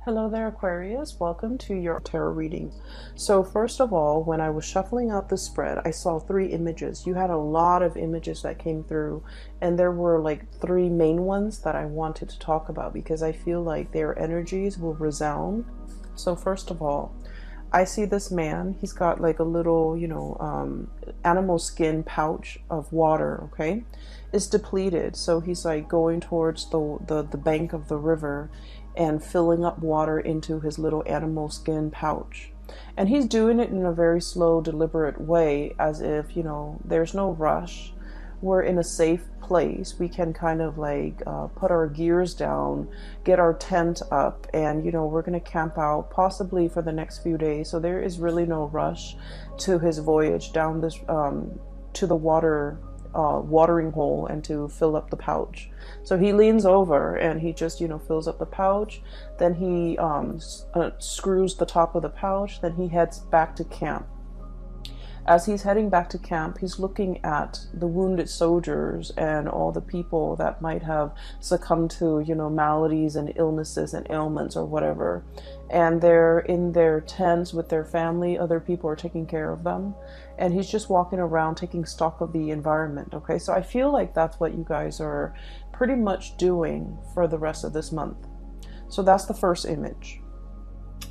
Hello there, Aquarius. Welcome to your tarot reading. So first of all, when I was shuffling out the spread, I saw three images. You had a lot of images that came through, and there were like three main ones that I wanted to talk about because I feel like their energies will resound. So first of all, I see this man. He's got like a little, animal skin pouch of water, okay? It's depleted, so he's like going towards the bank of the river and filling up water into his little animal skin pouch. And he's doing it in a very slow, deliberate way, as if, there's no rush. We're in a safe place. We can kind of like put our gears down, get our tent up, and, we're going to camp out possibly for the next few days. So there is really no rush to his voyage down this, to the watering hole and to fill up the pouch. So he leans over and he just fills up the pouch, then he screws the top of the pouch, then he heads back to camp. As he's heading back to camp, he's looking at the wounded soldiers and all the people that might have succumbed to, maladies and illnesses and ailments or whatever. And they're in their tents with their family. Other people are taking care of them. And he's just walking around taking stock of the environment. Okay, so I feel like that's what you guys are pretty much doing for the rest of this month. So that's the first image.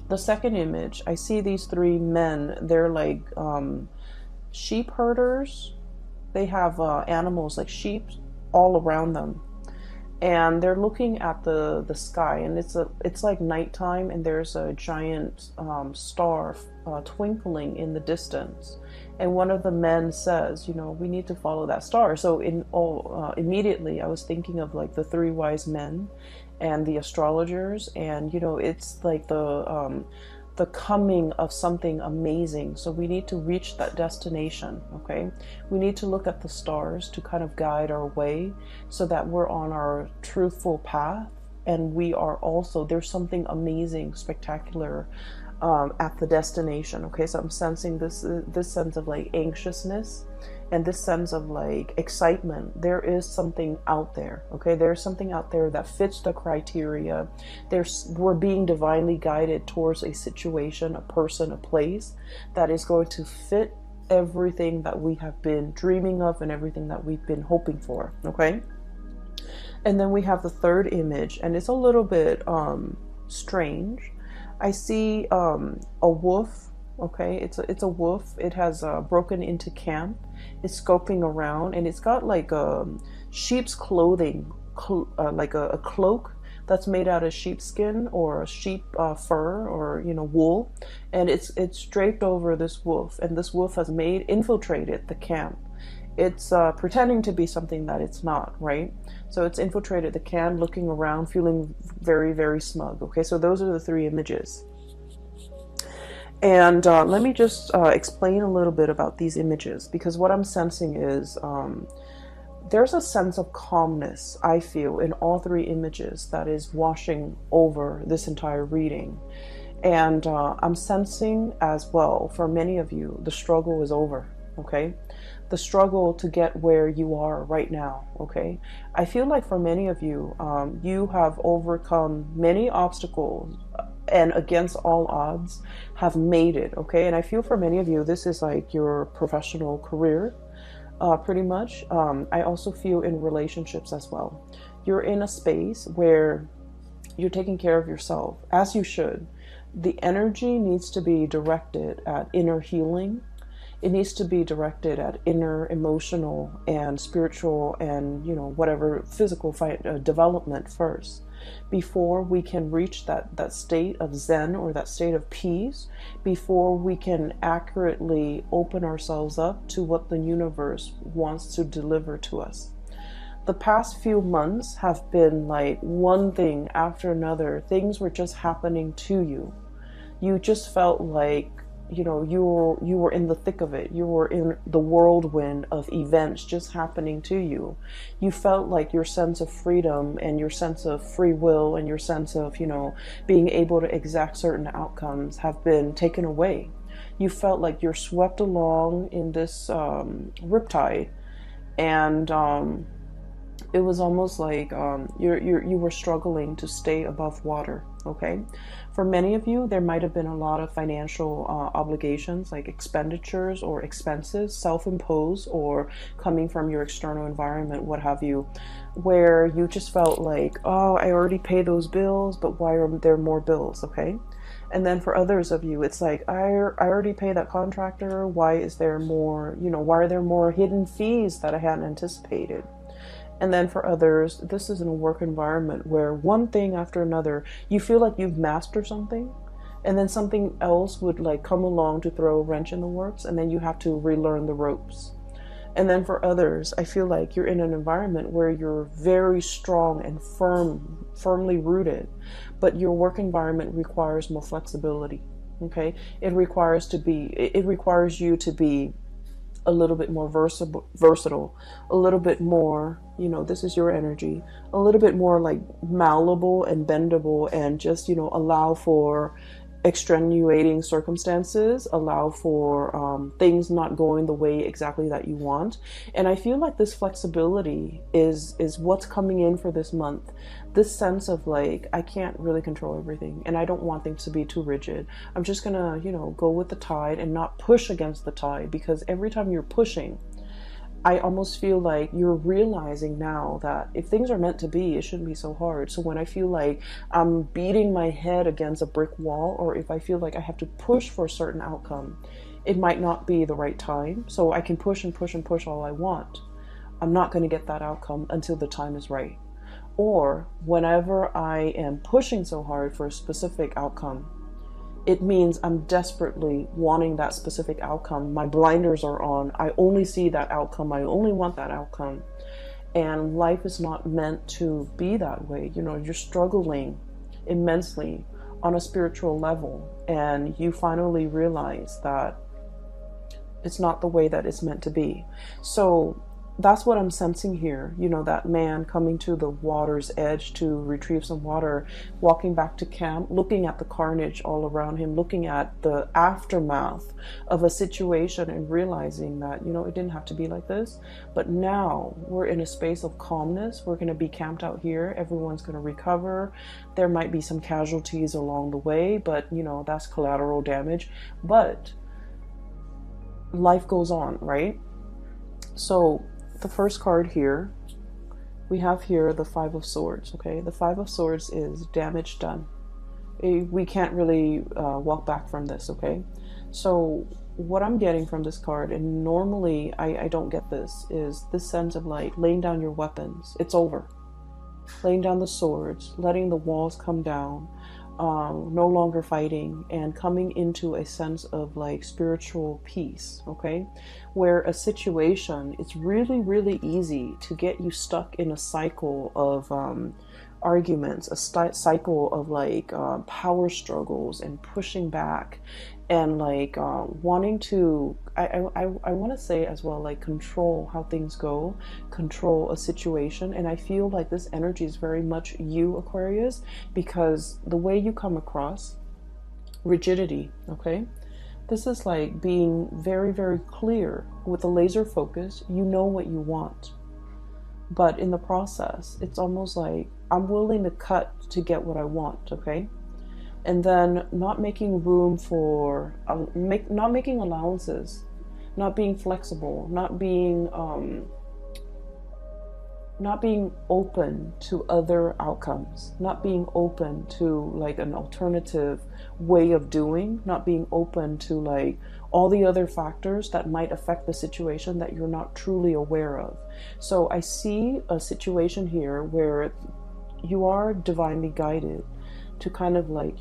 The second image, I see these three men. They're like sheep herders. They have animals like sheep all around them, and they're looking at the sky, and it's like nighttime, and there's a giant star twinkling in the distance. And one of the men says, we need to follow that star. So immediately I was thinking of like the three wise men and the astrologers, and it's like the coming of something amazing. So we need to reach that destination, okay? We need to look at the stars to kind of guide our way so that we're on our truthful path, and we are also, there's something amazing, spectacular at the destination, okay? So I'm sensing this sense of like anxiousness and this sense of like excitement. There is something out there, okay? There's something out there that fits the criteria. We're being divinely guided towards a situation, a person, a place that is going to fit everything that we have been dreaming of and everything that we've been hoping for, okay? And then we have the third image, and it's a little bit strange. I see a wolf. Okay, it's a wolf. It has broken into camp. It's scoping around, and it's got like sheep's clothing, like a cloak that's made out of sheepskin or a sheep fur or wool, and it's draped over this wolf. And this wolf has infiltrated the camp. It's pretending to be something that it's not, right? So it's infiltrated the camp, looking around, feeling very, very smug. Okay, so those are the three images. And let me just explain a little bit about these images, because what I'm sensing is there's a sense of calmness, I feel, in all three images that is washing over this entire reading. And I'm sensing as well, for many of you, the struggle is over, okay? The struggle to get where you are right now, okay? I feel like for many of you, you have overcome many obstacles and against all odds have made it, okay? And I feel for many of you, this is like your professional career, pretty much. I also feel in relationships as well. You're in a space where you're taking care of yourself, as you should. The energy needs to be directed at inner healing. It needs to be directed at inner emotional and spiritual and, whatever physical development first, before we can reach that state of Zen or that state of peace, before we can accurately open ourselves up to what the universe wants to deliver to us. The past few months have been like one thing after another. Things were just happening to you. You just felt like you were in the thick of it. You were in the whirlwind of events just happening to you. You felt like your sense of freedom and your sense of free will and your sense of, being able to exact certain outcomes have been taken away. You felt like you're swept along in this riptide, and it was almost like you were struggling to stay above water. okay? For many of you, there might have been a lot of financial obligations, like expenditures or expenses, self-imposed or coming from your external environment, what have you, where you just felt like, oh, I already pay those bills, but why are there more bills, okay? And then for others of you, it's like, I already pay that contractor. Why is there more, why are there more hidden fees that I hadn't anticipated? And then for others, this is in a work environment where one thing after another, you feel like you've mastered something, and then something else would like come along to throw a wrench in the works, and then you have to relearn the ropes. And then for others, I feel like you're in an environment where you're very strong and firmly rooted, but your work environment requires more flexibility. Okay, it requires you to be a little bit more versatile, a little bit more, this is your energy, a little bit more like malleable and bendable, and just, allow for extenuating circumstances, allow for things not going the way exactly that you want. And I feel like this flexibility is what's coming in for this month. This sense of like, I can't really control everything, and I don't want things to be too rigid. I'm just gonna, go with the tide and not push against the tide, because every time you're pushing, I almost feel like you're realizing now that if things are meant to be, it shouldn't be so hard. So when I feel like I'm beating my head against a brick wall, or if I feel like I have to push for a certain outcome, it might not be the right time. So I can push and push and push all I want. I'm not going to get that outcome until the time is right. Or whenever I am pushing so hard for a specific outcome, it means I'm desperately wanting that specific outcome. My blinders are on. I only see that outcome. I only want that outcome. And life is not meant to be that way. You're struggling immensely on a spiritual level, and you finally realize that it's not the way that it's meant to be. So that's what I'm sensing here. That man coming to the water's edge to retrieve some water, walking back to camp, looking at the carnage all around him, looking at the aftermath of a situation and realizing that, it didn't have to be like this. But now we're in a space of calmness. We're going to be camped out here. Everyone's going to recover. There might be some casualties along the way, but, that's collateral damage. But life goes on, right? So the first card here, we have here the Five of Swords, okay? The Five of Swords is damage done. We can't really walk back from this, okay? So what I'm getting from this card, and normally I don't get this, is this sense of like laying down your weapons. It's over. Laying down the swords, letting the walls come down, no longer fighting, and coming into a sense of like spiritual peace, okay? Where a situation, it's really, really easy to get you stuck in a cycle of arguments, a cycle of like power struggles and pushing back, and like wanting to, I want to say as well, like control how things go, control a situation. And I feel like this energy is very much you, Aquarius, because the way you come across, rigidity, okay? This is like being very, very clear with a laser focus. You know what you want. But in the process, it's almost like I'm willing to cut to get what I want, okay? And then not making room for, not making allowances, not being flexible, not being open to other outcomes, not being open to like an alternative way of doing, not being open to like all the other factors that might affect the situation that you're not truly aware of. So I see a situation here where you are divinely guided to kind of like,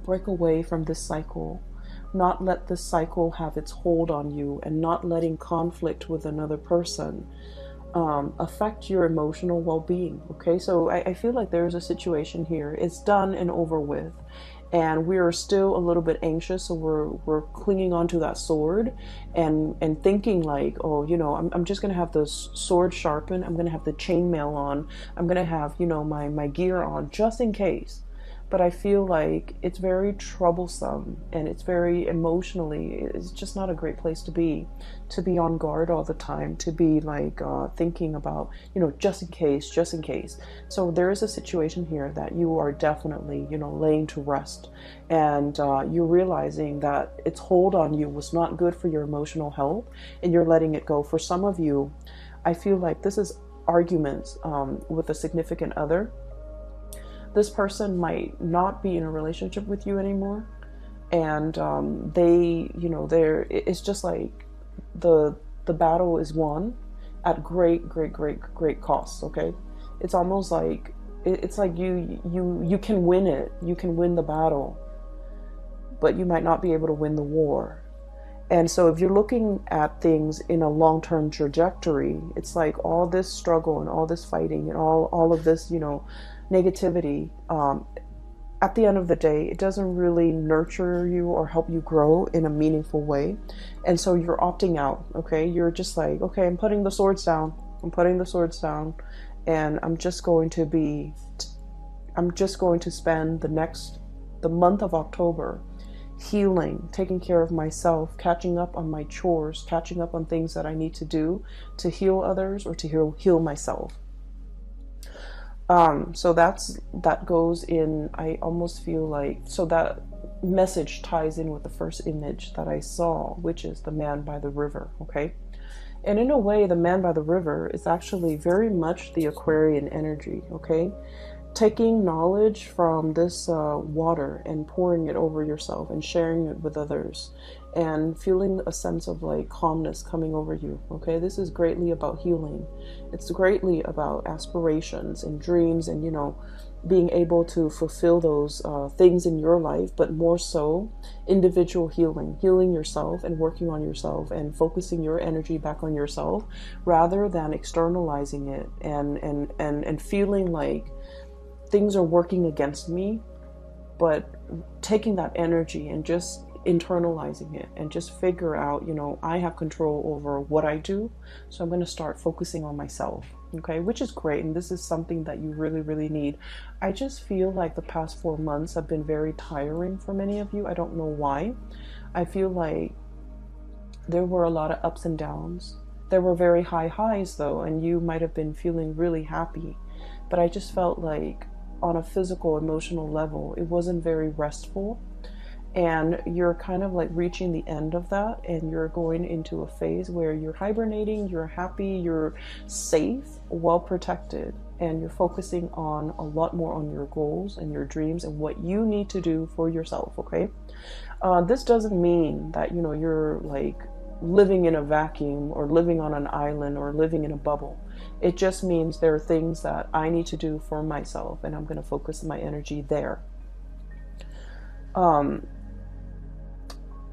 break away from this cycle, not let this cycle have its hold on you, and not letting conflict with another person affect your emotional well-being. Okay, so I feel like there's a situation here. It's done and over with, and we are still a little bit anxious, so we're clinging onto that sword and thinking like, oh, I'm just gonna have the sword sharpened, I'm gonna have the chainmail on, I'm gonna have my gear on just in case. but I feel like it's very troublesome, and it's very emotionally, it's just not a great place to be on guard all the time, to be like thinking about, just in case, just in case. So there is a situation here that you are definitely, laying to rest, and you're realizing that its hold on you was not good for your emotional health, and you're letting it go. For some of you, I feel like this is arguments with a significant other. This person might not be in a relationship with you anymore, and it's just like the battle is won at great cost. Okay, it's almost like it's like you can win it, you can win the battle, but you might not be able to win the war. And so if you're looking at things in a long-term trajectory, it's like all this struggle and all this fighting and all of this, negativity, at the end of the day, it doesn't really nurture you or help you grow in a meaningful way. And so you're opting out, okay? You're just like, okay, I'm putting the swords down. I'm putting the swords down, and I'm just going to spend the month of October healing, taking care of myself, catching up on my chores, catching up on things that I need to do to heal others or to heal myself. So that goes in, I almost feel like, so that message ties in with the first image that I saw, which is the man by the river, okay? And in a way, the man by the river is actually very much the Aquarian energy, okay? Taking knowledge from this water and pouring it over yourself and sharing it with others and feeling a sense of like calmness coming over you, okay? This is greatly about healing. It's greatly about aspirations and dreams and, being able to fulfill those things in your life, but more so individual healing yourself and working on yourself and focusing your energy back on yourself rather than externalizing it and feeling like things are working against me, but taking that energy and just internalizing it and just figure out, I have control over what I do, so I'm going to start focusing on myself, okay? Which is great, and this is something that you really, really need. I just feel like the past 4 months have been very tiring for many of you. I don't know why. I feel like there were a lot of ups and downs. There were very high highs though, and you might have been feeling really happy, but I just felt like on a physical, emotional level, it wasn't very restful. And you're kind of like reaching the end of that, and you're going into a phase where you're hibernating, you're happy, you're safe, well protected, and you're focusing on a lot more on your goals and your dreams and what you need to do for yourself, okay? This doesn't mean that, you're like living in a vacuum or living on an island or living in a bubble. It just means there are things that I need to do for myself, and I'm going to focus my energy there.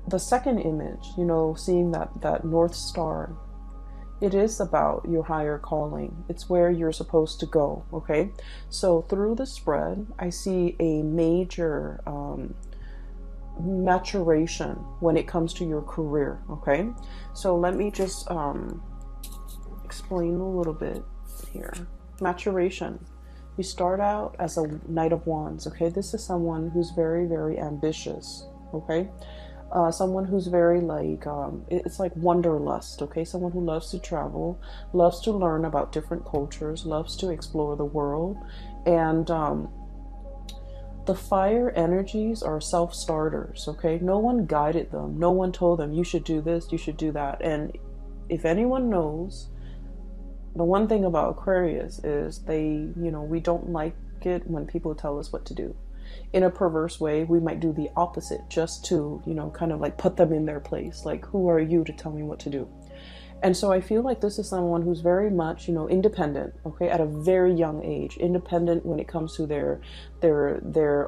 The second image, seeing that North Star, it is about your higher calling. It's where you're supposed to go, okay? So through the spread, I see a major maturation when it comes to your career, okay? So let me just explain a little bit here. Maturation. You start out as a Knight of Wands, okay? This is someone who's very, very ambitious, okay? Someone who's very like, it's like wanderlust, okay? Someone who loves to travel, loves to learn about different cultures, loves to explore the world. And the fire energies are self-starters, okay? No one guided them. No one told them, you should do this, you should do that. And if anyone knows, the one thing about Aquarius is we don't like it when people tell us what to do. In a perverse way, we might do the opposite just to, kind of like put them in their place. Like, who are you to tell me what to do? And so I feel like this is someone who's very much, independent, okay, at a very young age, independent when it comes to their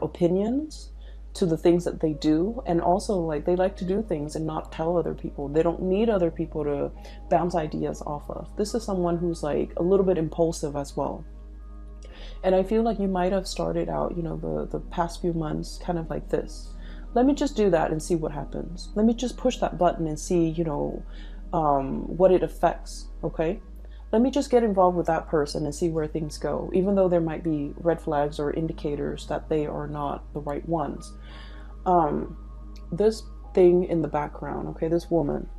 opinions, to the things that they do, and also like they like to do things and not tell other people. They don't need other people to bounce ideas off of. This is someone who's like a little bit impulsive as well. And I feel like you might have started out, the past few months kind of like this. Let me just do that and see what happens. Let me just push that button and see, what it affects, okay? let me just get involved with that person and see where things go, even though there might be red flags or indicators that they are not the right ones. This thing in the background, okay, this woman,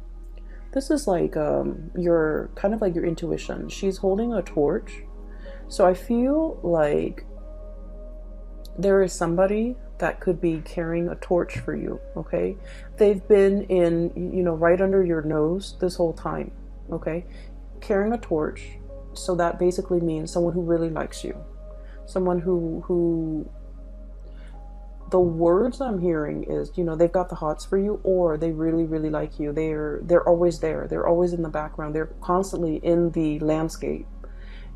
this is like your kind of like your intuition. She's holding a torch. So I feel like there is somebody that could be carrying a torch for you, okay? They've been in, you know, right under your nose this whole time, okay? Carrying a torch. So that basically means someone who really likes you. Someone who the words I'm hearing is, you know, they've got the hots for you, or they really, really like you. They're always there. They're always in the background. They're constantly in the landscape.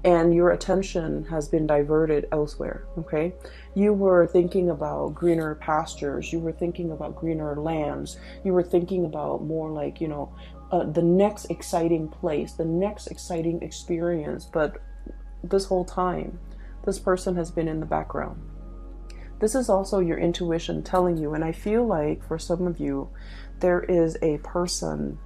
And your attention has been diverted elsewhere, okay? You were thinking about greener pastures. You were thinking about greener lands. You were thinking about more like, you know, the next exciting place, the next exciting experience. But this whole time, this person has been in the background. This is also your intuition telling you. And I feel like for some of you, there is a person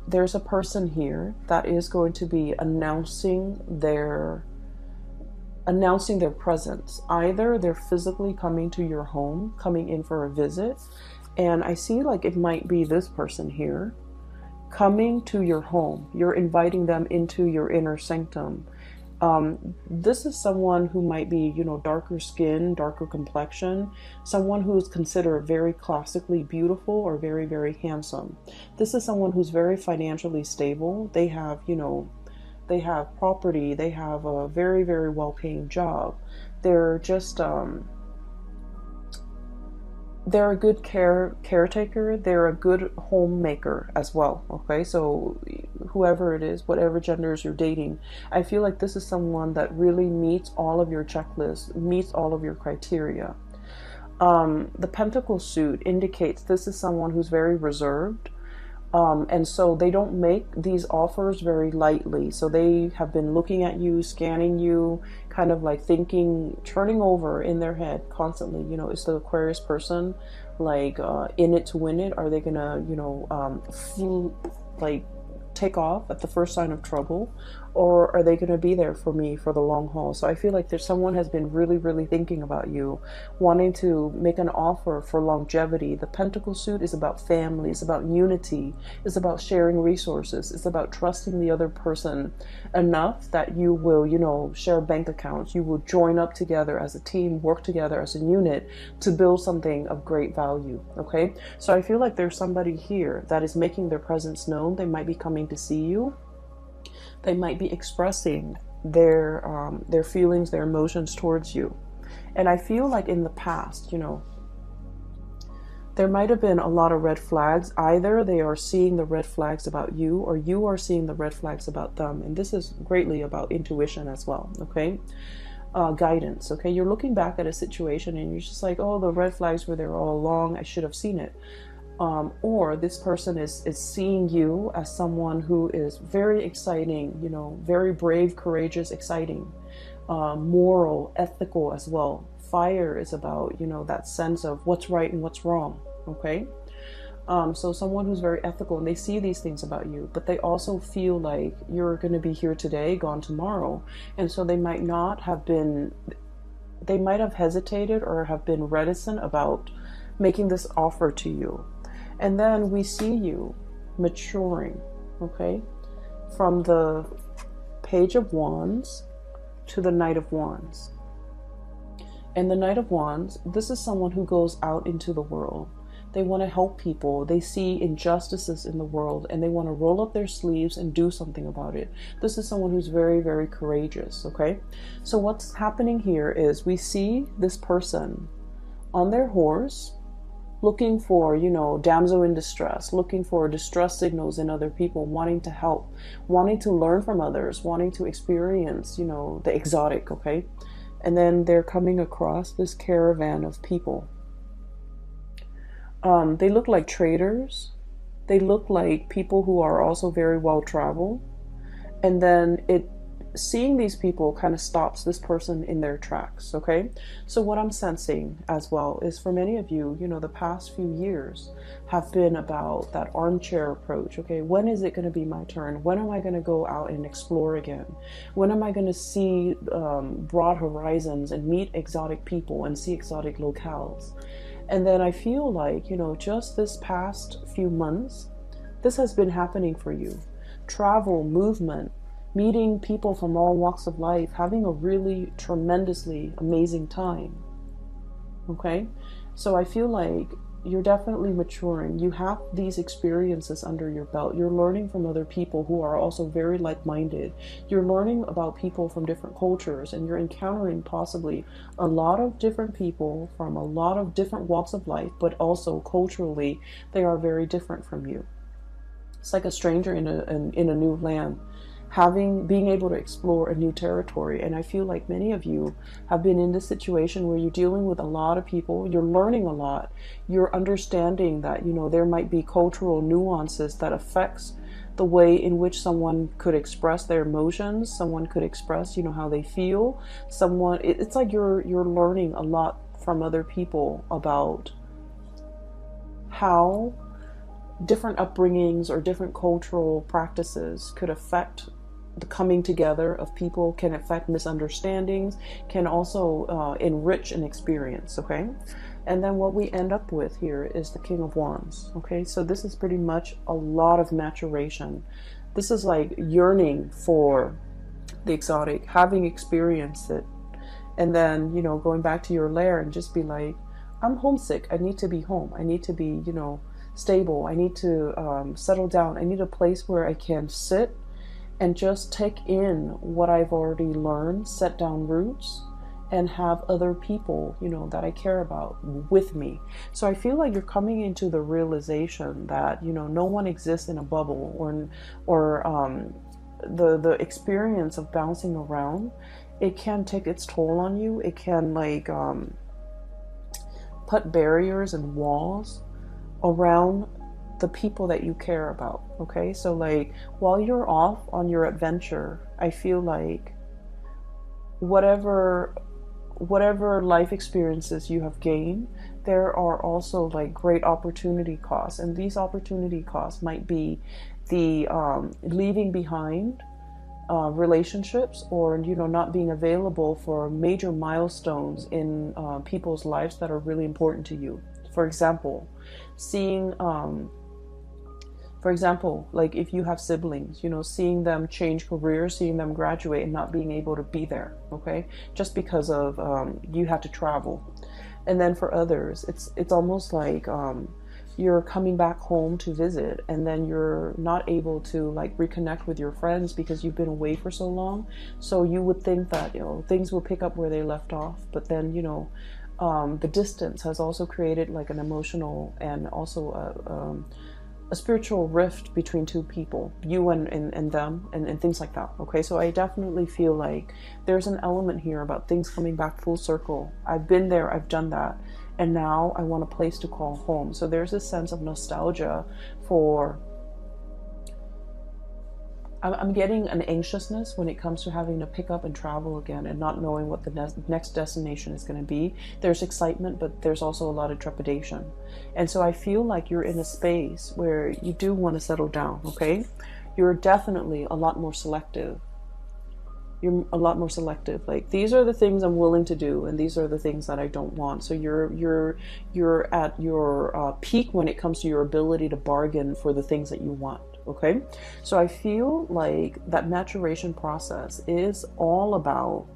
there's a person here that is going to be announcing their presence. Either they're physically coming to your home, coming in for a visit, and I see like it might be this person here coming to your home. You're inviting them into your inner sanctum. This is someone who might be, you know, darker skin, darker complexion, someone who's considered very classically beautiful or very, very handsome. This is someone who's very financially stable. They have, you know, they have property. They have a very, very well-paying job. They're just, they're a good caretaker. They're a good homemaker as well. Okay, so whoever it is, whatever genders you're dating, I feel like this is someone that really meets all of your checklists, meets all of your criteria. The Pentacle suit indicates this is someone who's very reserved. And so they don't make these offers very lightly. So they have been looking at you, scanning you, kind of like thinking, turning over in their head constantly. You know, is the Aquarius person like in it to win it? Are they gonna, you know, like take off at the first sign of trouble? Or are they going to be there for me for the long haul? So I feel like there's someone has been really, really thinking about you, wanting to make an offer for longevity. The Pentacle suit is about family, it's about unity, it's about sharing resources, it's about trusting the other person enough that you will, you know, share bank accounts, you will join up together as a team, work together as a unit to build something of great value, okay? So I feel like there's somebody here that is making their presence known. They might be coming to see you. They might be expressing their feelings, their emotions towards you. And I feel like in the past, you know, there might have been a lot of red flags. Either they are seeing the red flags about you, or you are seeing the red flags about them. And this is greatly about intuition as well, okay? Guidance, okay? You're looking back at a situation and you're just like, oh, the red flags were there all along. I should have seen it. Or this person is seeing you as someone who is very exciting, you know, very brave, courageous, exciting, moral, ethical as well. Fire is about, you know, that sense of what's right and what's wrong, okay? So someone who's very ethical, and they see these things about you, but they also feel like you're going to be here today, gone tomorrow. And so they might not have been, they might have hesitated or have been reticent about making this offer to you. And then we see you maturing, okay? From the Page of Wands to the Knight of Wands. And the Knight of Wands, this is someone who goes out into the world. They want to help people. They see injustices in the world and they want to roll up their sleeves and do something about it. This is someone who's very, very courageous, okay? So what's happening here is we see this person on their horse, looking for, you know, damsel in distress, looking for distress signals in other people, wanting to help, wanting to learn from others, wanting to experience, you know, the exotic, okay? And then they're coming across this caravan of people. They look like traders. They look like people who are also very well traveled. And then seeing these people kind of stops this person in their tracks. Okay, so what I'm sensing as well is for many of you, you know, the past few years have been about that armchair approach. Okay, when is it going to be my turn? When am I going to go out and explore again? When am I going to see broad horizons and meet exotic people and see exotic locales? And then I feel like, you know, just this past few months, this has been happening for you. Travel, movement, meeting people from all walks of life, having a really tremendously amazing time. Okay, so I feel like you're definitely maturing. You have these experiences under your belt. You're learning from other people who are also very like-minded. You're learning about people from different cultures, and you're encountering possibly a lot of different people from a lot of different walks of life, but also culturally they are very different from you. It's like a stranger in a new land, being able to explore a new territory. And I feel like many of you have been in this situation where you're dealing with a lot of people, you're learning a lot, you're understanding that, you know, there might be cultural nuances that affects the way in which someone could express their emotions, someone could express, you know, how they feel. It's like you're learning a lot from other people about how different upbringings or different cultural practices could affect the coming together of people, can affect misunderstandings, can also enrich an experience. Okay, and then what we end up with here is the King of Wands. Okay, so this is pretty much a lot of maturation. This is like yearning for the exotic, having experienced it, and then, you know, going back to your lair and just be like, I'm homesick, I need to be home, I need to be, you know, stable, I need to settle down, I need a place where I can sit and just take in what I've already learned, set down roots, and have other people, you know, that I care about with me. So I feel like you're coming into the realization that, you know, no one exists in a bubble, or the experience of bouncing around, it can take its toll on you. It can like put barriers and walls around the people that you care about. Okay, so like while you're off on your adventure, I feel like whatever life experiences you have gained, there are also like great opportunity costs, and these opportunity costs might be the leaving behind relationships, or, you know, not being available for major milestones in people's lives that are really important to you. For example, like if you have siblings, you know, seeing them change careers, seeing them graduate and not being able to be there, okay, just because of you had to travel. And then for others, it's almost like you're coming back home to visit, and then you're not able to like reconnect with your friends because you've been away for so long. So you would think that, you know, things will pick up where they left off, but then, you know, the distance has also created like an emotional and also a spiritual rift between two people, you and them, and things like that. Okay, so I definitely feel like there's an element here about things coming back full circle. I've been there, I've done that, and now I want a place to call home. So there's this sense of nostalgia for, I'm getting an anxiousness when it comes to having to pick up and travel again and not knowing what the next destination is going to be. There's excitement, but there's also a lot of trepidation. And so I feel like you're in a space where you do want to settle down, okay? You're definitely a lot more selective. You're a lot more selective. Like, these are the things I'm willing to do, and these are the things that I don't want. So you're at your peak when it comes to your ability to bargain for the things that you want. Okay, so I feel like that maturation process is all about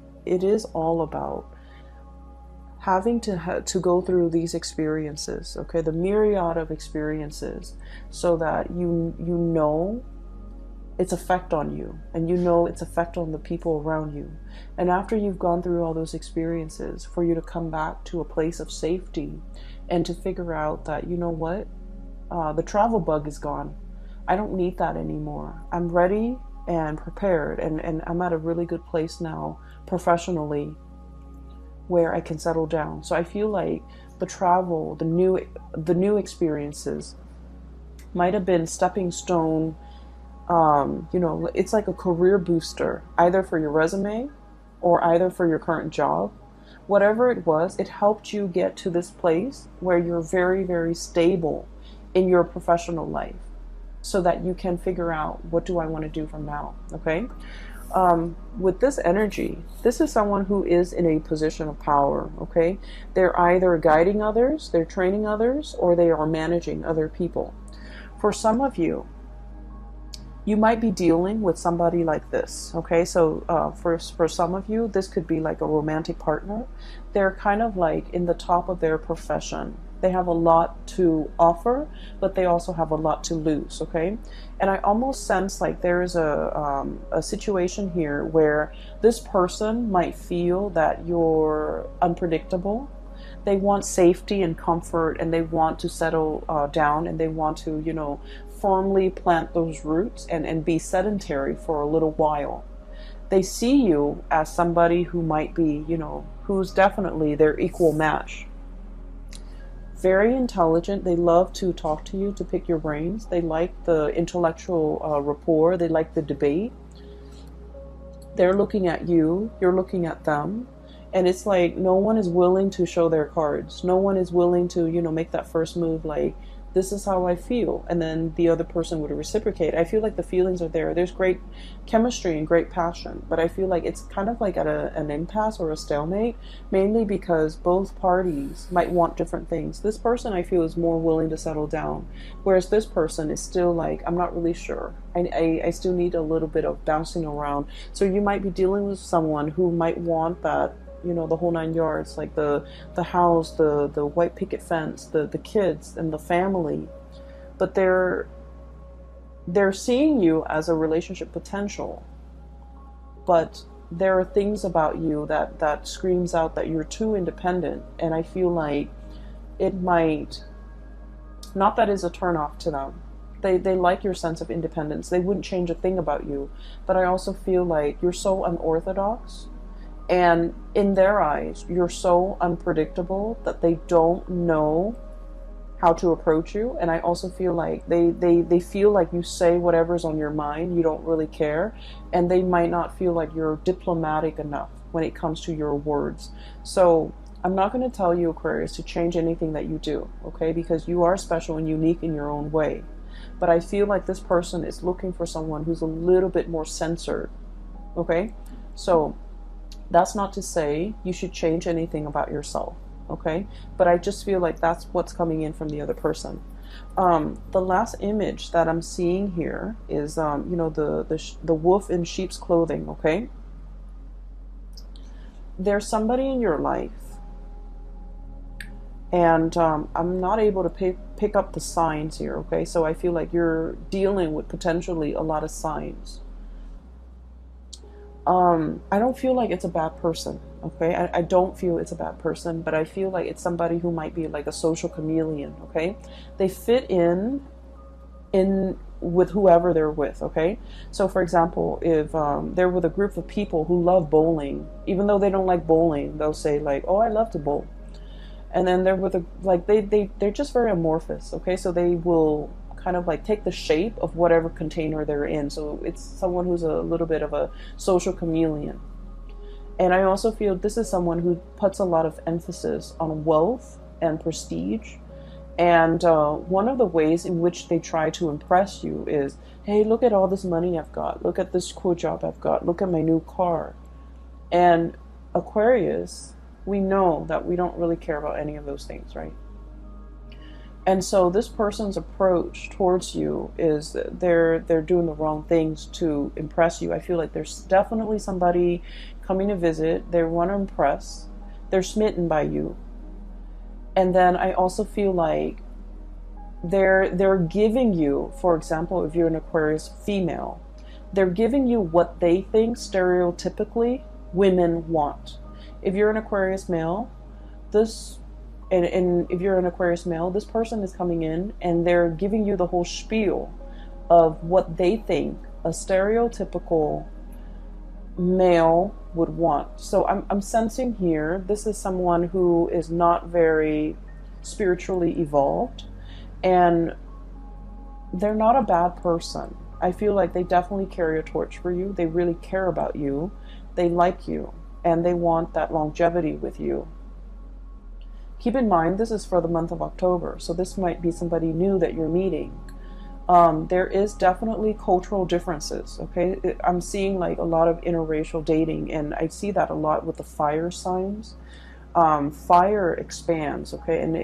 having to go through these experiences, okay, the myriad of experiences, so that you know its effect on you, and you know its effect on the people around you. And after you've gone through all those experiences, for you to come back to a place of safety and to figure out that, you know what, the travel bug is gone. I don't need that anymore. I'm ready and prepared, and I'm at a really good place now professionally where I can settle down. So I feel like the travel, the new experiences might have been stepping stone You know, it's like a career booster, either for your resume or either for your current job. Whatever it was, it helped you get to this place where you're very, very stable in your professional life so that you can figure out, what do I want to do from now? Okay. With this energy, this is someone who is in a position of power. Okay. They're either guiding others, they're training others, or they are managing other people. For some of you, you might be dealing with somebody like this. Okay, so for some of you, this could be like a romantic partner. They're kind of like in the top of their profession. They have a lot to offer, but they also have a lot to lose. Okay, and I almost sense like there is a situation here where this person might feel that you're unpredictable. They want safety and comfort, and they want to settle down, and they want to, you know, firmly plant those roots and be sedentary for a little while. They see you as somebody who might be, you know, who's definitely their equal match. Very intelligent. They love to talk to you, to pick your brains. They like the intellectual rapport. They like the debate. They're looking at you. You're looking at them. And it's like no one is willing to show their cards. No one is willing to, you know, make that first move like, this is how I feel. And then the other person would reciprocate. I feel like the feelings are there. There's great chemistry and great passion. But I feel like it's kind of like at an impasse or a stalemate, mainly because both parties might want different things. This person, I feel, is more willing to settle down. Whereas this person is still like, I'm not really sure. I still need a little bit of bouncing around. So you might be dealing with someone who might want that, you know, the whole 9 yards, like the house, the white picket fence, the kids and the family. But they're seeing you as a relationship potential. But there are things about you that screams out that you're too independent. And I feel like it might, not that is a turnoff to them. They like your sense of independence. They wouldn't change a thing about you. But I also feel like you're so unorthodox. And in their eyes, you're so unpredictable that they don't know how to approach you. And I also feel like they feel like you say whatever's on your mind, you don't really care. And they might not feel like you're diplomatic enough when it comes to your words. So I'm not going to tell you, Aquarius, to change anything that you do, okay? Because you are special and unique in your own way. But I feel like this person is looking for someone who's a little bit more censored, okay? So that's not to say you should change anything about yourself, okay? But I just feel like that's what's coming in from the other person. The last image that I'm seeing here is, you know, the wolf in sheep's clothing, okay? There's somebody in your life, and I'm not able to pick up the signs here, okay? So I feel like you're dealing with potentially a lot of signs. I don't feel like it's a bad person, okay? I don't feel it's a bad person, but I feel like it's somebody who might be like a social chameleon, okay? They fit in with whoever they're with, okay? So for example, if they're with a group of people who love bowling, even though they don't like bowling, they'll say like, oh, I love to bowl. And then they're with a, like, they're just very amorphous, okay? So they will kind of like take the shape of whatever container they're in. So it's someone who's a little bit of a social chameleon. And I also feel this is someone who puts a lot of emphasis on wealth and prestige. And one of the ways in which they try to impress you is, hey, look at all this money I've got. Look at this cool job I've got. Look at my new car. And Aquarius, we know that we don't really care about any of those things, right? And so this person's approach towards you is they're doing the wrong things to impress you. I feel like there's definitely somebody coming to visit. They want to impress. They're smitten by you. And then I also feel like they're giving you, for example, if you're an Aquarius female, they're giving you what they think stereotypically women want. If you're an Aquarius male, and if you're an Aquarius male, this person is coming in and they're giving you the whole spiel of what they think a stereotypical male would want. So I'm sensing here, this is someone who is not very spiritually evolved, and they're not a bad person. I feel like they definitely carry a torch for you. They really care about you. They like you, and they want that longevity with you. Keep in mind, this is for the month of October, so this might be somebody new that you're meeting. There is definitely cultural differences, okay? I'm seeing like a lot of interracial dating, and I see that a lot with the fire signs. Fire expands, okay, and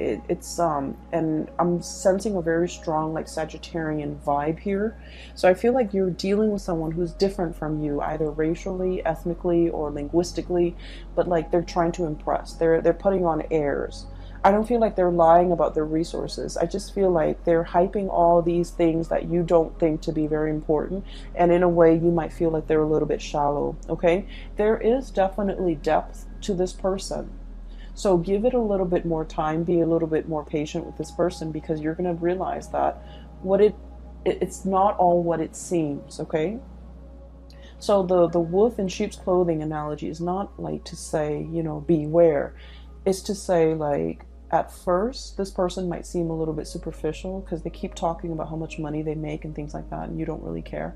and I'm sensing a very strong like Sagittarian vibe here. So I feel like you're dealing with someone who's different from you, either racially, ethnically, or linguistically, but like they're trying to impress. They're putting on airs. I don't feel like they're lying about their resources. I just feel like they're hyping all these things that you don't think to be very important, and in a way you might feel like they're a little bit shallow, okay? There is definitely depth to this person. So give it a little bit more time, be a little bit more patient with this person, because you're going to realize that it's not all what it seems, okay? So the wolf in sheep's clothing analogy is not like to say, you know, beware. It's to say like at first this person might seem a little bit superficial because they keep talking about how much money they make and things like that, and you don't really care.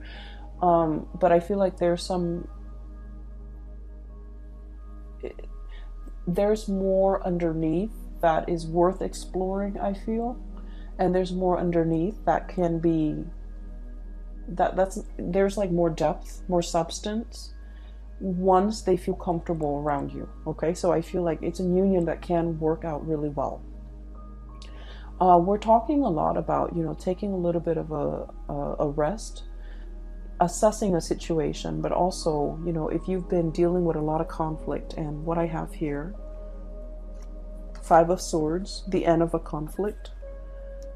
But I feel like there's more underneath that is worth exploring, I feel. And there's more underneath that can be there's like more depth, more substance once they feel comfortable around you, okay? So I feel like it's a union that can work out really well. We're talking a lot about, you know, taking a little bit of a rest, assessing a situation, but also, you know, if you've been dealing with a lot of conflict, and what I have here, Five of Swords, the end of a conflict,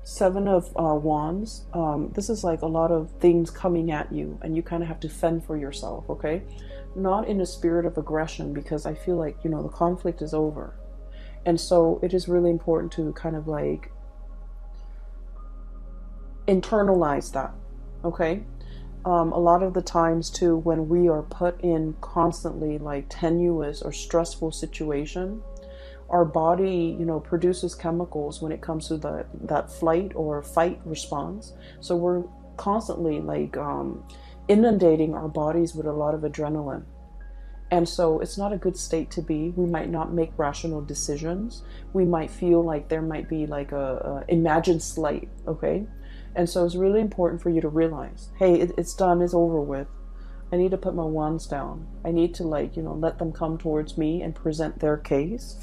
Seven of Wands, this is like a lot of things coming at you, and you kind of have to fend for yourself, okay? Not in a spirit of aggression, because I feel like, you know, the conflict is over. And so it is really important to kind of like internalize that, okay? A lot of the times too, when we are put in constantly like tenuous or stressful situation, our body, you know, produces chemicals when it comes to that flight or fight response. So we're constantly like inundating our bodies with a lot of adrenaline. And so it's not a good state to be. We might not make rational decisions. We might feel like there might be like a imagined slight, okay? And so it's really important for you to realize, hey, it's done, it's over with. I need to put my wands down. I need to like, you know, let them come towards me and present their case.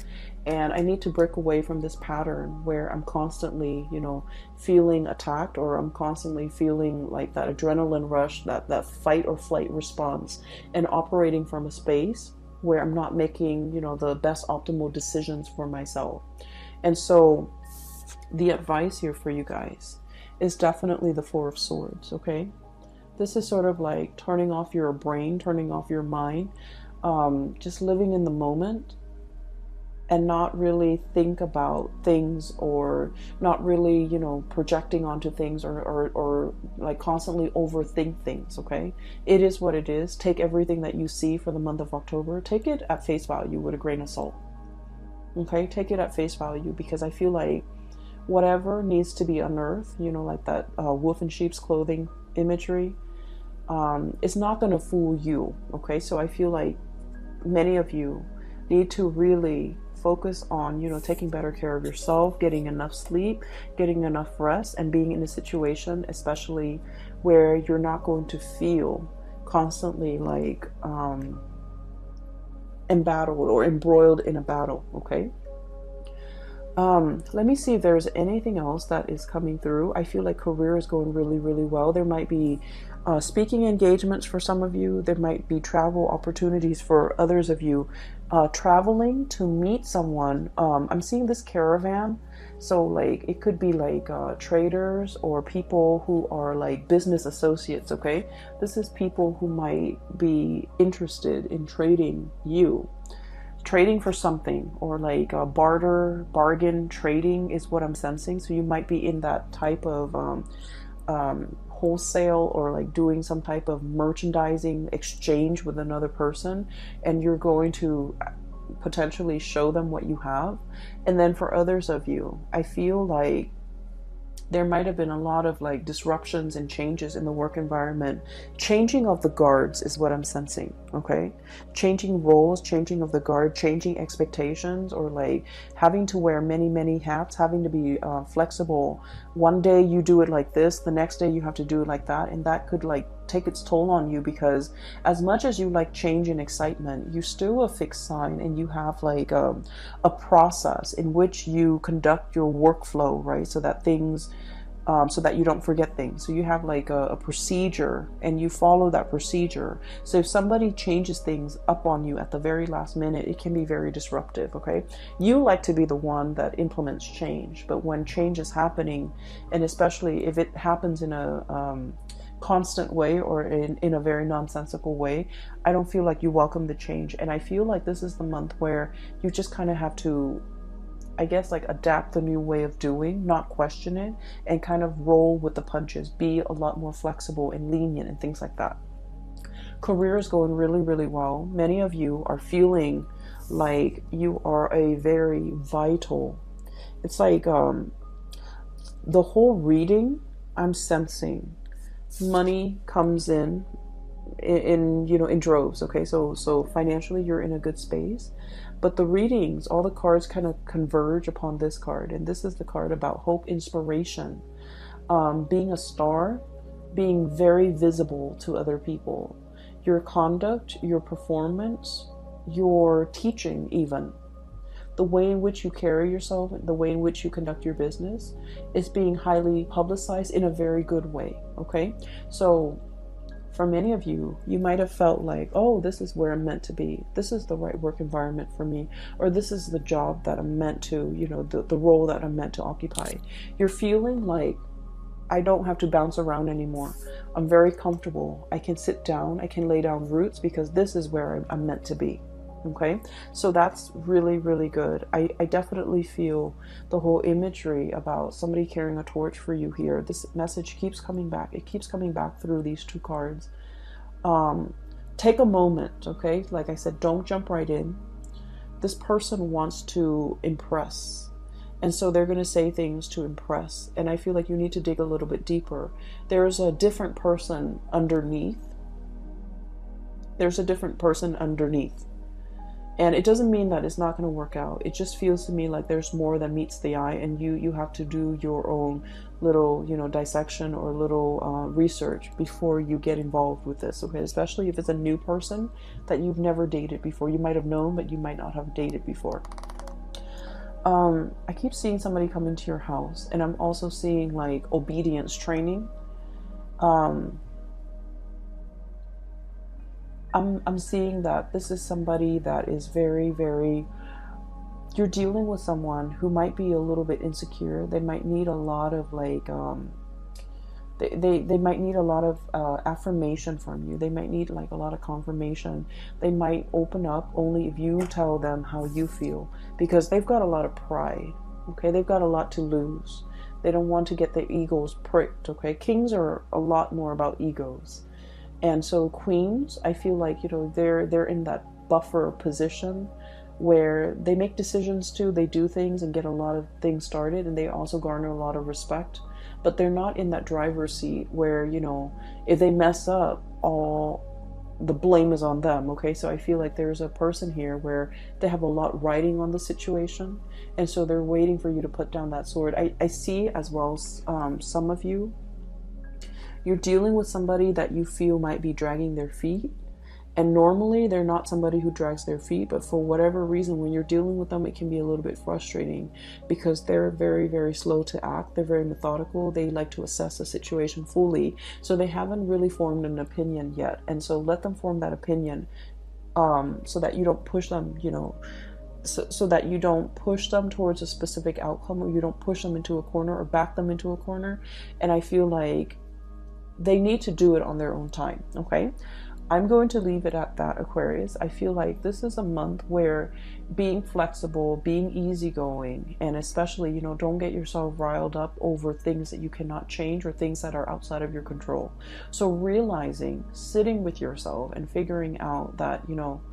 And I need to break away from this pattern where I'm constantly, you know, feeling attacked, or I'm constantly feeling like that adrenaline rush, that fight or flight response, and operating from a space where I'm not making, you know, the best optimal decisions for myself. And so the advice here for you guys is definitely the Four of Swords, okay? This is sort of like turning off your brain, turning off your mind, just living in the moment, and not really think about things, or not really, you know, projecting onto things, or like constantly overthink things, okay? It is what it is. Take everything that you see for the month of October, take it at face value with a grain of salt, okay? Take it at face value, because I feel like whatever needs to be unearthed, you know, like that wolf in sheep's clothing imagery, it's not going to fool you, okay? So I feel like many of you need to really focus on, you know, taking better care of yourself, getting enough sleep, getting enough rest, and being in a situation especially where you're not going to feel constantly like embattled or embroiled in a battle, okay? Let me see if there's anything else that is coming through. I feel like career is going really, really well. There might be speaking engagements for some of you. There might be travel opportunities for others of you. Traveling to meet someone. I'm seeing this caravan. So like it could be like traders or people who are like business associates, okay? This is people who might be interested in trading for something, or like bargain trading is what I'm sensing. So you might be in that type of wholesale, or like doing some type of merchandising exchange with another person, and you're going to potentially show them what you have. And then for others of you, I feel like there might have been a lot of like disruptions and changes in the work environment. Changing of the guards is what I'm sensing. Okay, changing roles, changing of the guard, changing expectations, or like having to wear many hats, having to be flexible. One day you do it like this, the next day you have to do it like that, and that could like take its toll on you, because as much as you like change and excitement, you still a fixed sign, and you have like a process in which you conduct your workflow, right? So that things so that you don't forget things. So you have like a procedure, and you follow that procedure. So if somebody changes things up on you at the very last minute, it can be very disruptive. Okay, you like to be the one that implements change, but when change is happening, and especially if it happens in a constant way, or in a very nonsensical way, I don't feel like you welcome the change. And I feel like this is the month where you just kind of have to, I guess, like adapt the new way of doing, not question it, and kind of roll with the punches, be a lot more flexible and lenient and things like that. Career is going really well. Many of you are feeling like you are a very vital, it's like the whole reading, I'm sensing money comes in you know, in droves. Okay, so financially you're in a good space, but the readings, all the cards kind of converge upon this card, and this is the card about hope, inspiration, being a star, being very visible to other people. Your conduct, your performance, your teaching, even the way in which you carry yourself, the way in which you conduct your business is being highly publicized in a very good way. Okay, so for many of you, you might have felt like, oh, this is where I'm meant to be. This is the right work environment for me. Or this is the job that I'm meant to, you know, the role that I'm meant to occupy. You're feeling like, I don't have to bounce around anymore. I'm very comfortable. I can sit down. I can lay down roots, because this is where I'm meant to be. Okay, so that's really good. I definitely feel the whole imagery about somebody carrying a torch for you here. This message keeps coming back. It keeps coming back through these two cards. Take a moment, okay? Like I said, don't jump right in. This person wants to impress, and so they're going to say things to impress, and I feel like you need to dig a little bit deeper. There's a different person underneath. There's a different person underneath. And it doesn't mean that it's not going to work out. It just feels to me like there's more than meets the eye, and you have to do your own little, you know, dissection or little research before you get involved with this. Okay, especially if it's a new person that you've never dated before. You might have known, but you might not have dated before. I keep seeing somebody come into your house, and I'm also seeing like obedience training. I'm seeing that this is somebody that is very you're dealing with someone who might be a little bit insecure. They might need a lot of like they might need a lot of affirmation from you. They might need like a lot of confirmation. They might open up only if you tell them how you feel, because they've got a lot of pride. Okay, they've got a lot to lose. They don't want to get their egos pricked. Okay, kings are a lot more about egos. And so queens, I feel like, you know, they're in that buffer position where they make decisions too. They do things and get a lot of things started, and they also garner a lot of respect. But they're not in that driver's seat where, you know, if they mess up, all the blame is on them. Okay, so I feel like there's a person here where they have a lot riding on the situation, and so they're waiting for you to put down that sword. I see as well, some of you, you're dealing with somebody that you feel might be dragging their feet. And normally they're not somebody who drags their feet, but for whatever reason, when you're dealing with them, it can be a little bit frustrating, because they're very slow to act. They're very methodical. They like to assess the situation fully. So they haven't really formed an opinion yet. And so let them form that opinion, so that you don't push them, you know, so that you don't push them towards a specific outcome, or you don't push them into a corner or back them into a corner. And I feel like they need to do it on their own time. Okay, I'm going to leave it at that, Aquarius. I feel like this is a month where being flexible, being easygoing, and especially, you know, don't get yourself riled up over things that you cannot change or things that are outside of your control. So realizing, sitting with yourself and figuring out that, you know,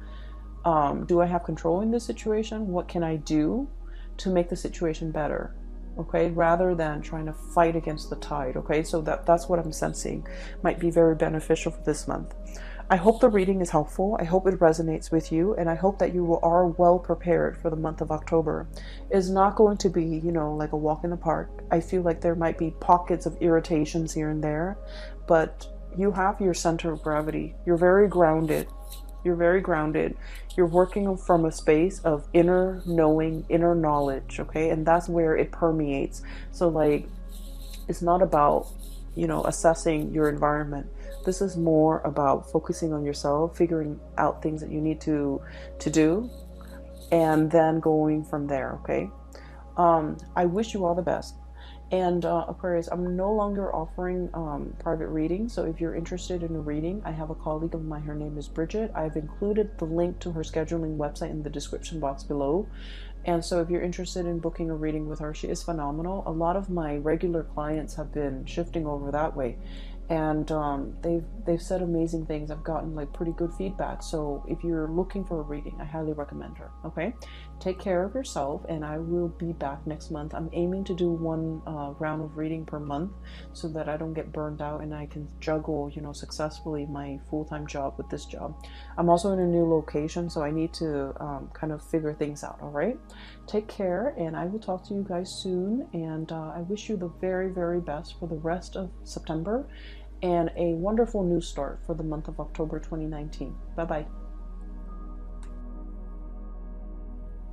do I have control in this situation? What can I do to make the situation better? okay, rather than trying to fight against the tide, okay? So that's what I'm sensing might be very beneficial for this month. I hope the reading is helpful. I hope it resonates with you, and I hope that you are well prepared for the month of October. It's not going to be, you know, like a walk in the park. I feel like there might be pockets of irritations here and there, but you have your center of gravity. You're very grounded. You're very grounded. You're working from a space of inner knowing, inner knowledge, okay? And that's where it permeates. So like, it's not about, you know, assessing your environment. This is more about focusing on yourself, figuring out things that you need to do, and then going from there, okay? I wish you all the best. And Aquarius, I'm no longer offering private readings. So if you're interested in a reading, I have a colleague of mine. Her name is Bridget. I've included the link to her scheduling website in the description box below. And so if you're interested in booking a reading with her, she is phenomenal. A lot of my regular clients have been shifting over that way. And they've said amazing things. I've gotten like pretty good feedback. So if you're looking for a reading, I highly recommend her. Okay, take care of yourself, and I will be back next month. I'm aiming to do one round of reading per month, so that I don't get burned out and I can juggle, you know, successfully my full-time job with this job. I'm also in a new location, so I need to kind of figure things out. All right, take care, and I will talk to you guys soon. And I wish you the very, very best for the rest of September, and a wonderful new start for the month of October 2019. Bye-bye.